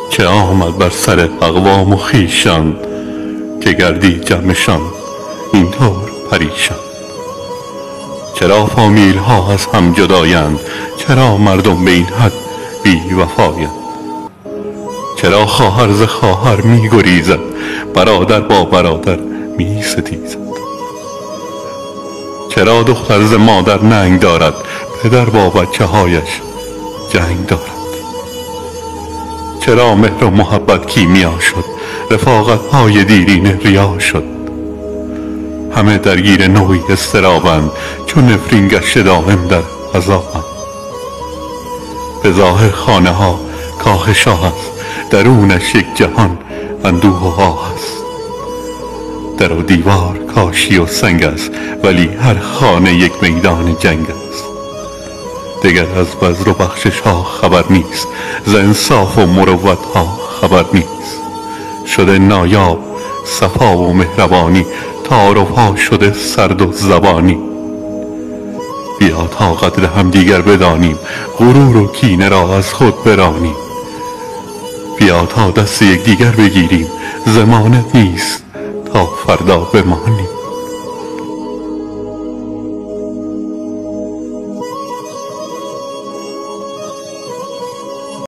چه آمد بر سر اقوام و خویشان، که گردی جمعشان اینطور پریشان. چرا فامیل ها از هم جدایند، چرا مردم به این حد بی وفایند؟ چرا خواهر ز خواهر می گریزد، برادر با برادر می ستیزد؟ چرا دختر ز مادر ننگ دارد، پدر با بچه هایش جنگ دارد؟ چرا مهر و محبت کیمیا شد، رفاقت های دیرینه ریا شد؟ همه درگیر نوعی اضطرابند، چون نفرین گشته دائم در عذابند. به ظاهر خانه ها کاخ شاه است، درونش یک جهان اندوه و آه است. در و دیوار کاشی و سنگ است، ولی هر خانه یک میدان جنگ است. دگر از بذل و بخشش ها خبر نیست، ز انصاف و مروت ها خبر نیست. شده نایاب صفا و مهربانی، تعارف ها شده سرد و زبانی. بیا تا قدر هم دیگر بدانیم، غرور و کینه را از خود برانیم. بیا تا دست یک دیگر بگیریم، ضمانت نیست تا فردا بمانیم.